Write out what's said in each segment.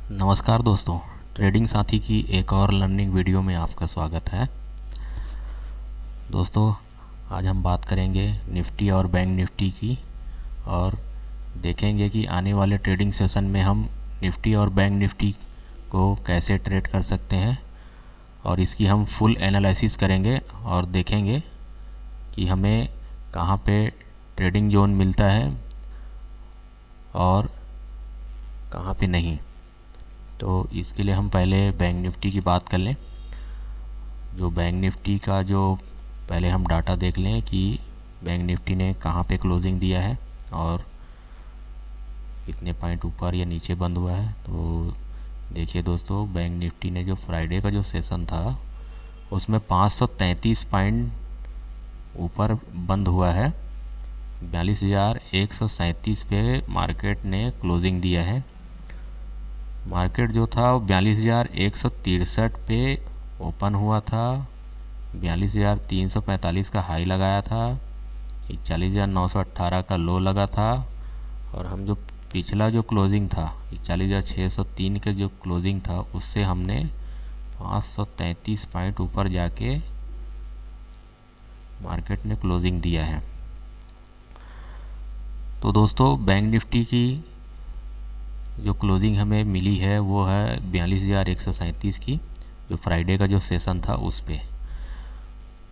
नमस्कार दोस्तों, ट्रेडिंग साथी की एक और लर्निंग वीडियो में आपका स्वागत है। दोस्तों, आज हम बात करेंगे निफ्टी और बैंक निफ्टी की और देखेंगे कि आने वाले ट्रेडिंग सेशन में हम निफ्टी और बैंक निफ्टी को कैसे ट्रेड कर सकते हैं और इसकी हम फुल एनालिसिस करेंगे और देखेंगे कि हमें कहाँ पे ट्रेडिंग जोन मिलता है और कहाँ पे नहीं। तो इसके लिए हम पहले बैंक निफ्टी की बात कर लें। जो बैंक निफ्टी का जो पहले हम डाटा देख लें कि बैंक निफ्टी ने कहाँ पे क्लोजिंग दिया है और कितने पॉइंट ऊपर या नीचे बंद हुआ है। तो देखिए दोस्तों, बैंक निफ्टी ने जो फ्राइडे का जो सेशन था उसमें 533 पॉइंट ऊपर बंद हुआ है। 42,137 पे मार्केट ने क्लोजिंग दिया है। मार्केट जो था वो 42,163 पे ओपन हुआ था। 42,345 का हाई लगाया था। 41,918 का लो लगा था। और हम जो पिछला जो क्लोजिंग था 41,603 का जो क्लोजिंग था उससे हमने 533 पॉइंट ऊपर जाके मार्केट ने क्लोजिंग दिया है। तो दोस्तों, बैंक निफ्टी की जो क्लोजिंग हमें मिली है वो है 42,137 की, जो फ्राइडे का जो सेशन था उस पे।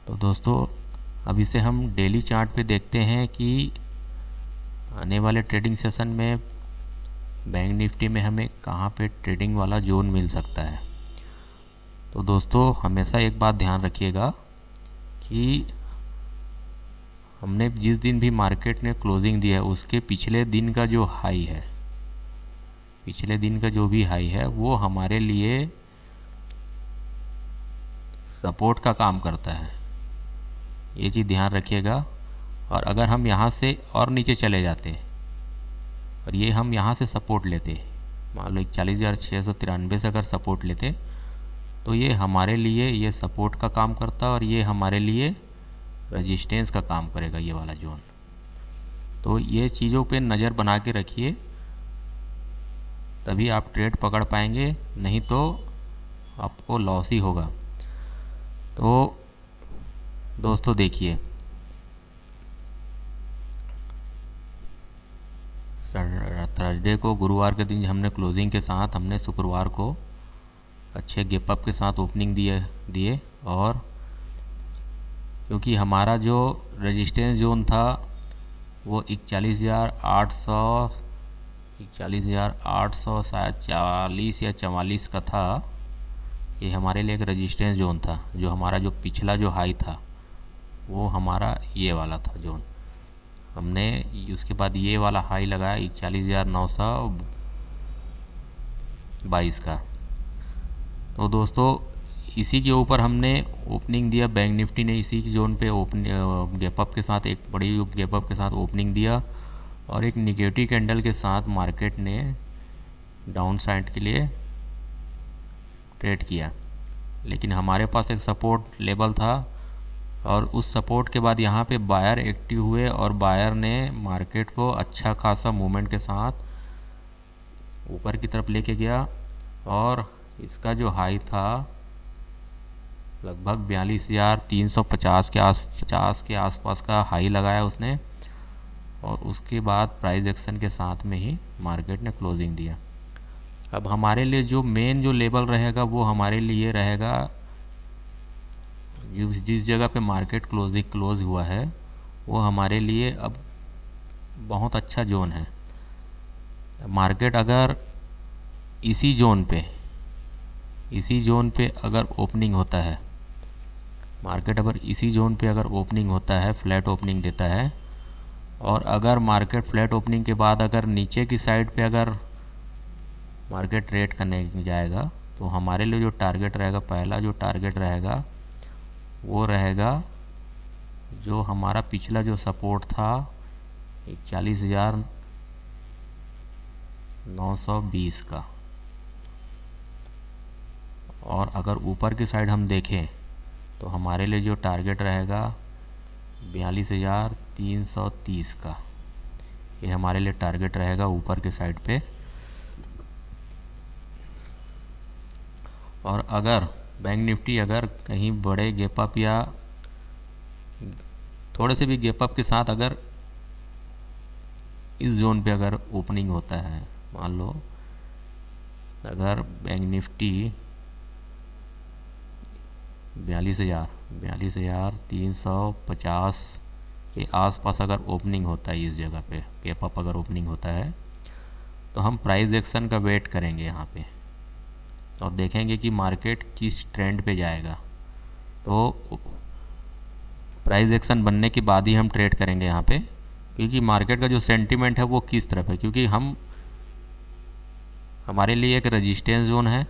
तो दोस्तों, अब इसे हम डेली चार्ट पे देखते हैं कि आने वाले ट्रेडिंग सेशन में बैंक निफ्टी में हमें कहाँ पे ट्रेडिंग वाला जोन मिल सकता है। तो दोस्तों, हमेशा एक बात ध्यान रखिएगा कि हमने जिस दिन भी मार्केट ने क्लोजिंग दिया है उसके पिछले दिन का जो हाई है, पिछले दिन का जो भी हाई है वो हमारे लिए सपोर्ट का काम करता है। ये चीज़ ध्यान रखिएगा। और अगर हम यहाँ से और नीचे चले जाते और ये हम यहाँ से सपोर्ट लेते, मान लो 41,693 से अगर सपोर्ट लेते तो ये हमारे लिए ये सपोर्ट का काम करता और ये हमारे लिए रेजिस्टेंस का काम करेगा, ये वाला जोन। तो ये चीज़ों पे नज़र बना के रखिए, तभी आप ट्रेड पकड़ पाएंगे, नहीं तो आपको लॉस ही होगा। तो दोस्तों देखिए, थर्सडे को, गुरुवार के दिन हमने क्लोजिंग के साथ हमने शुक्रवार को अच्छे गैप अप के साथ ओपनिंग दिए और क्योंकि हमारा जो रेजिस्टेंस जोन था वो 41,800 शायद 40 या 44 का था। ये हमारे लिए एक रेजिस्टेंस जोन था। जो हमारा जो पिछला जो हाई था वो हमारा ये वाला था जोन। हमने उसके बाद ये वाला हाई लगाया 41,922 का। तो दोस्तों, इसी के ऊपर हमने ओपनिंग दिया। बैंक निफ्टी ने इसी जोन पे ओपनिंग गैप अप के साथ, एक बड़ी गैप अप के साथ ओपनिंग दिया और एक निगेटिव कैंडल के साथ मार्केट ने डाउन साइड के लिए ट्रेड किया। लेकिन हमारे पास एक सपोर्ट लेवल था और उस सपोर्ट के बाद यहाँ पे बायर एक्टिव हुए और बायर ने मार्केट को अच्छा खासा मूवमेंट के साथ ऊपर की तरफ लेके गया और इसका जो हाई था लगभग 42,350 के आसपास का हाई लगाया उसने। और उसके बाद प्राइस एक्शन के साथ में ही मार्केट ने क्लोजिंग दिया। अब हमारे लिए जो मेन जो लेवल रहेगा वो हमारे लिए रहेगा, जिस जगह पे मार्केट क्लोज हुआ है वो हमारे लिए अब बहुत अच्छा जोन है। मार्केट अगर इसी जोन पे अगर ओपनिंग होता है, मार्केट अगर इसी जोन पे अगर ओपनिंग होता है, फ्लैट ओपनिंग देता है, और अगर मार्केट फ्लैट ओपनिंग के बाद अगर नीचे की साइड पे अगर मार्केट ट्रेड करने जाएगा तो हमारे लिए जो टारगेट रहेगा, पहला जो टारगेट रहेगा वो रहेगा जो हमारा पिछला जो सपोर्ट था 41,920 का। और अगर ऊपर की साइड हम देखें तो हमारे लिए जो टारगेट रहेगा 42,330 का। ये हमारे लिए टारगेट रहेगा ऊपर के साइड पे। और अगर बैंक निफ्टी अगर कहीं बड़े गैप अप या थोड़े से भी गैप अप के साथ अगर इस जोन पे अगर ओपनिंग होता है, मान लो अगर बैंक निफ्टी 42,350 के आसपास अगर ओपनिंग होता है, इस जगह पे गैप अप अगर ओपनिंग होता है, तो हम प्राइस एक्शन का वेट करेंगे यहाँ पे और देखेंगे कि मार्केट किस ट्रेंड पे जाएगा। तो प्राइस एक्शन बनने के बाद ही हम ट्रेड करेंगे यहाँ पे, क्योंकि मार्केट का जो सेंटीमेंट है वो किस तरफ है, क्योंकि हमारे लिए एक रेजिस्टेंस जोन है,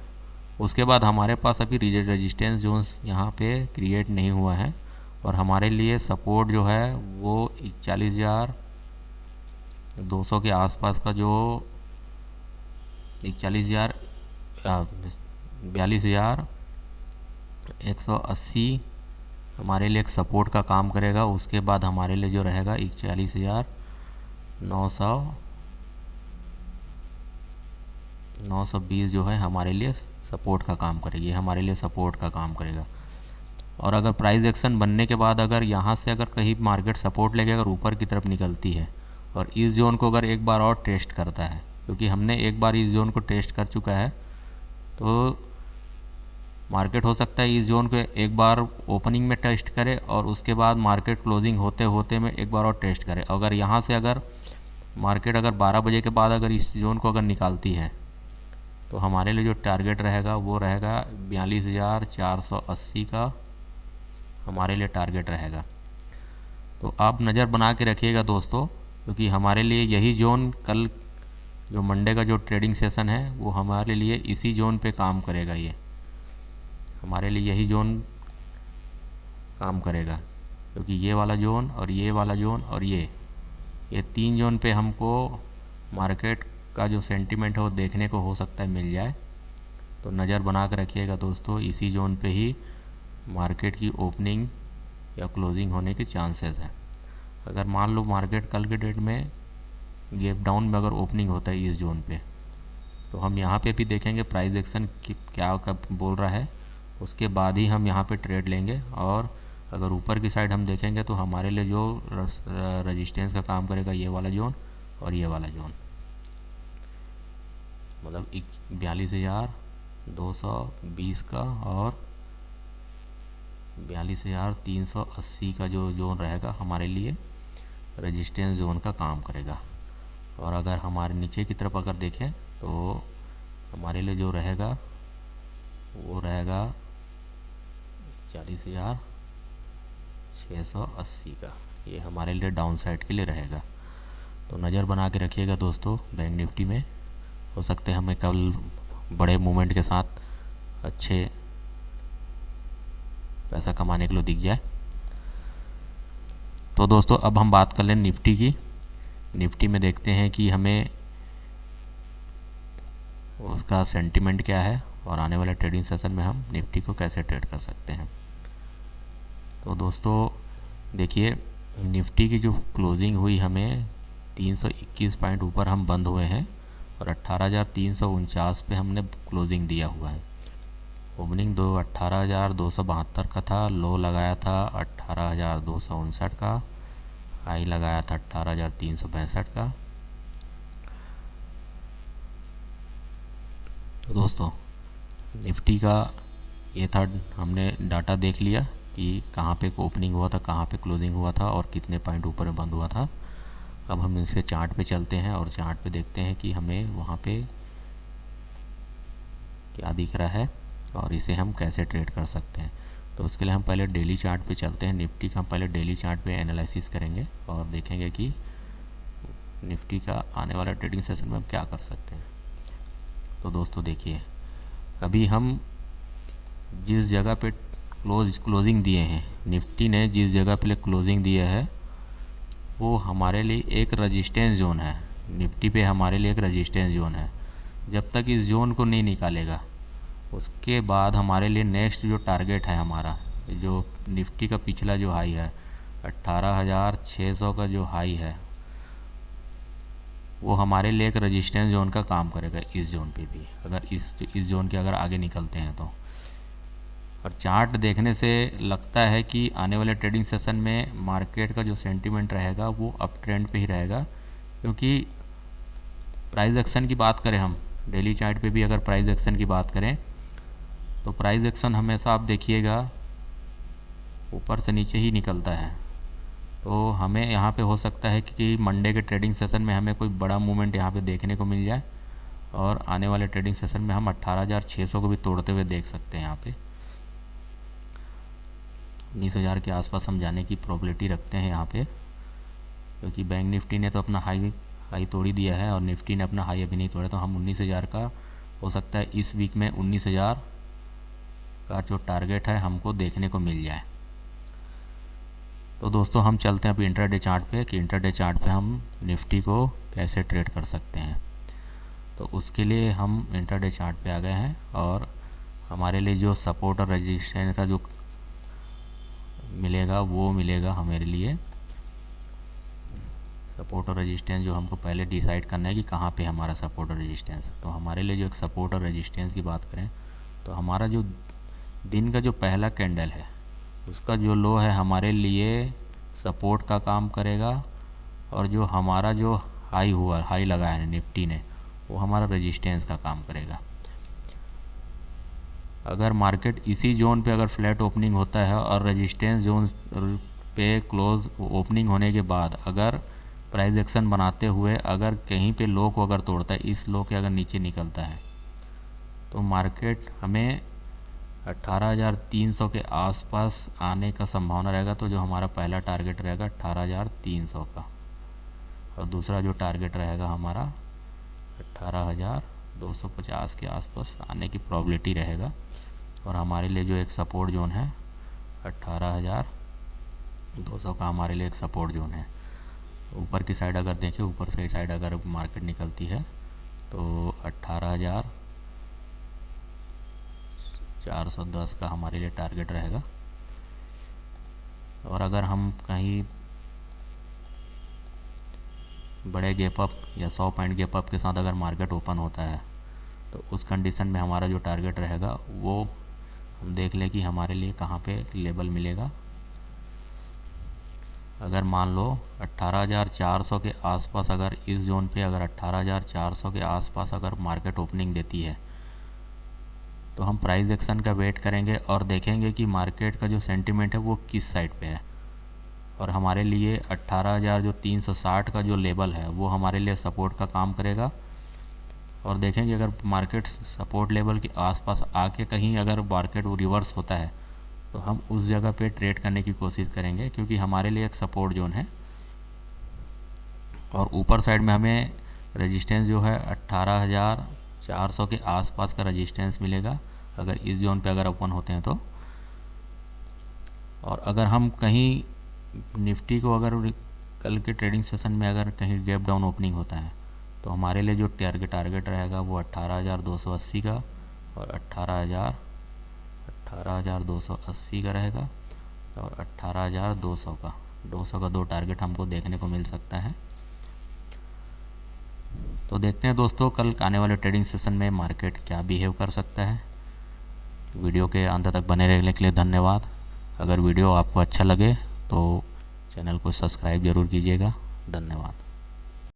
उसके बाद हमारे पास अभी रेजिस्टेंस जोन्स यहाँ पे क्रिएट नहीं हुआ है, और हमारे लिए सपोर्ट जो है वो 41,200 के आसपास का जो 42,180 हमारे लिए एक सपोर्ट का काम करेगा। उसके बाद हमारे लिए जो रहेगा 41,920 जो है हमारे लिए सपोर्ट का काम करेगी, हमारे लिए सपोर्ट का काम करेगा। और अगर प्राइस एक्शन बनने के बाद अगर यहाँ से अगर कहीं मार्केट सपोर्ट लेके अगर ऊपर की तरफ निकलती है और इस जोन को अगर एक बार और टेस्ट करता है, क्योंकि हमने एक बार इस जोन को टेस्ट कर चुका है, तो मार्केट हो सकता है इस जोन को एक बार ओपनिंग में टेस्ट करे और उसके बाद मार्केट क्लोजिंग होते होते में एक बार और टेस्ट करे। अगर यहाँ से अगर मार्केट अगर 12 बजे के बाद अगर इस जोन को अगर निकालती है, तो हमारे लिए जो टारगेट रहेगा वो रहेगा 42,480 का हमारे लिए टारगेट रहेगा। तो आप नज़र बना के रखिएगा दोस्तों, क्योंकि हमारे लिए यही जोन कल जो मंडे का जो ट्रेडिंग सेशन है वो हमारे लिए इसी जोन पे काम करेगा। ये हमारे लिए यही जोन काम करेगा, क्योंकि ये वाला जोन और ये वाला जोन और ये 3 जोन पे हमको मार्केट का जो सेंटीमेंट है वो देखने को हो सकता है मिल जाए। तो नज़र बना कर रखिएगा दोस्तों, इसी जोन पे ही मार्केट की ओपनिंग या क्लोजिंग होने के चांसेस हैं। अगर मान लो मार्केट कल के डेट में गैप डाउन में अगर ओपनिंग होता है इस जोन पे, तो हम यहाँ पे भी देखेंगे प्राइस एक्शन क्या कब बोल रहा है, उसके बाद ही हम यहाँ पे ट्रेड लेंगे। और अगर ऊपर की साइड हम देखेंगे तो हमारे लिए जो रेजिस्टेंस का काम करेगा ये वाला जोन और ये वाला जोन, मतलब 42,220 का और 42,380 का जो जोन रहेगा हमारे लिए रेजिस्टेंस जोन का काम करेगा। और अगर हमारे नीचे की तरफ अगर देखें तो हमारे लिए जो रहेगा वो रहेगा 40,680 का, ये हमारे लिए डाउन साइड के लिए रहेगा। तो नज़र बना के रखिएगा दोस्तों, बैंक निफ्टी में हो सकते हैं हमें कल बड़े मूवमेंट के साथ अच्छे पैसा कमाने के लिए दिख जाए। तो दोस्तों अब हम बात कर लें निफ्टी की। निफ्टी में देखते हैं कि हमें उसका सेंटीमेंट क्या है और आने वाले ट्रेडिंग सेशन में हम निफ्टी को कैसे ट्रेड कर सकते हैं। तो दोस्तों देखिए, निफ्टी की जो क्लोजिंग हुई हमें 321 पॉइंट ऊपर हम बंद हुए हैं और 18,349 पे हमने क्लोजिंग दिया हुआ है। ओपनिंग 18,272 का था, लो लगाया था 18,259 का, हाई लगाया था 18,365 का। तो दोस्तों निफ्टी का ये था, हमने डाटा देख लिया कि कहाँ पे ओपनिंग हुआ था, कहाँ पे क्लोजिंग हुआ था और कितने पॉइंट ऊपर में बंद हुआ था। अब हम इसे चार्ट पे चलते हैं और चार्ट पे देखते हैं कि हमें वहाँ पे क्या दिख रहा है और इसे हम कैसे ट्रेड कर सकते हैं। तो उसके लिए हम पहले डेली चार्ट पे चलते हैं। निफ्टी का हम पहले डेली चार्ट पे एनालिसिस करेंगे और देखेंगे कि निफ्टी का आने वाला ट्रेडिंग सेशन में हम क्या कर सकते हैं। तो दोस्तों देखिए, अभी हम जिस जगह पे क्लोजिंग दिए हैं, निफ्टी ने जिस जगह पे क्लोजिंग दिया है वो हमारे लिए एक रेजिस्टेंस जोन है। निफ्टी पे हमारे लिए एक रेजिस्टेंस जोन है। जब तक इस जोन को नहीं निकालेगा उसके बाद हमारे लिए नेक्स्ट जो टारगेट है हमारा, जो निफ्टी का पिछला जो हाई है 18,600 का जो हाई है, वो हमारे लिए एक रेजिस्टेंस जोन का काम करेगा इस जोन पे भी, अगर इस जोन के अगर आगे निकलते हैं तो। और चार्ट देखने से लगता है कि आने वाले ट्रेडिंग सेशन में मार्केट का जो सेंटीमेंट रहेगा वो अप ट्रेंड पे ही रहेगा, क्योंकि प्राइस एक्शन की बात करें हम डेली चार्ट पे भी अगर प्राइस एक्शन की बात करें तो प्राइस एक्शन हमेशा आप देखिएगा ऊपर से नीचे ही निकलता है। तो हमें यहाँ पे हो सकता है कि मंडे के ट्रेडिंग सेशन में हमें कोई बड़ा मूवमेंट यहाँ पे देखने को मिल जाए, और आने वाले ट्रेडिंग सेशन में हम 18,600 को भी तोड़ते हुए देख सकते हैं। यहाँ पे 19,000 के आसपास हम जाने की प्रोबेबिलिटी रखते हैं यहाँ पे, क्योंकि बैंक निफ्टी ने तो अपना हाई तोड़ी दिया है और निफ्टी ने अपना हाई अभी नहीं तोड़ा। तो हम 19,000 का हो सकता है इस वीक में 19,000 का जो टारगेट है हमको देखने को मिल जाए। तो दोस्तों हम चलते हैं अभी इंट्राडे चार्ट पे कि इंट्राडे चार्ट पे हम निफ्टी को कैसे ट्रेड कर सकते हैं। तो उसके लिए हम इंट्राडे चार्ट पे आ गए हैं, और हमारे लिए जो सपोर्ट और रेजिस्टेंस का जो मिलेगा वो मिलेगा हमारे लिए सपोर्ट और रेजिस्टेंस, जो हमको पहले डिसाइड करना है कि कहाँ पे हमारा सपोर्ट और रेजिस्टेंस। तो हमारे लिए जो एक सपोर्ट और रेजिस्टेंस की बात करें तो हमारा जो दिन का जो पहला कैंडल है उसका जो लो है हमारे लिए सपोर्ट का काम करेगा, और जो हमारा जो हाई लगा है निफ्टी ने वो हमारा रेजिस्टेंस का काम करेगा। अगर मार्केट इसी जोन पे अगर फ्लैट ओपनिंग होता है और रेजिस्टेंस जोन पे क्लोज ओपनिंग होने के बाद अगर प्राइस एक्शन बनाते हुए अगर कहीं पे लो को अगर तोड़ता है, इस लो के अगर नीचे निकलता है, तो मार्केट हमें 18,300 के आसपास आने का संभावना रहेगा। तो जो हमारा पहला टारगेट रहेगा 18,300 का, और दूसरा जो टारगेट रहेगा हमारा 18,250 के आसपास आने की प्रोबेबिलिटी रहेगा। और हमारे लिए जो एक सपोर्ट जोन है 18,200 का हमारे लिए एक सपोर्ट जोन है। ऊपर की साइड अगर देखें, ऊपर से साइड अगर मार्केट निकलती है तो 18,410 का हमारे लिए टारगेट रहेगा। और अगर हम कहीं बड़े गैप अप या 100 पॉइंट गैप अप के साथ अगर मार्केट ओपन होता है तो उस कंडीशन में हमारा जो टारगेट रहेगा वो हम देख लें कि हमारे लिए कहाँ पे लेवल मिलेगा। अगर मान लो 18,400 के आसपास अगर इस जोन पे अगर 18,400 के आसपास अगर मार्केट ओपनिंग देती है तो हम प्राइस एक्शन का वेट करेंगे और देखेंगे कि मार्केट का जो सेंटीमेंट है वो किस साइड पे है। और हमारे लिए 18,360 का जो लेवल है वो हमारे लिए सपोर्ट का काम करेगा। और देखेंगे अगर मार्केट सपोर्ट लेवल के आसपास आके कहीं अगर मार्केट वो रिवर्स होता है तो हम उस जगह पे ट्रेड करने की कोशिश करेंगे, क्योंकि हमारे लिए एक सपोर्ट जोन है। और ऊपर साइड में हमें रेजिस्टेंस जो है 18,400 के आसपास का रेजिस्टेंस मिलेगा अगर इस जोन पे अगर ओपन होते हैं तो। और अगर हम कहीं निफ्टी को अगर कल के ट्रेडिंग सेशन में अगर कहीं गैप डाउन ओपनिंग होता है तो हमारे लिए जो टारगेट रहेगा वो 18,280 का और 18,280 का रहेगा, और 18,200 का 200 का दो टारगेट हमको देखने को मिल सकता है। तो देखते हैं दोस्तों कल आने वाले ट्रेडिंग सेशन में मार्केट क्या बिहेव कर सकता है। वीडियो के अंत तक बने रहने के लिए धन्यवाद। अगर वीडियो आपको अच्छा लगे तो चैनल को सब्सक्राइब ज़रूर कीजिएगा। धन्यवाद।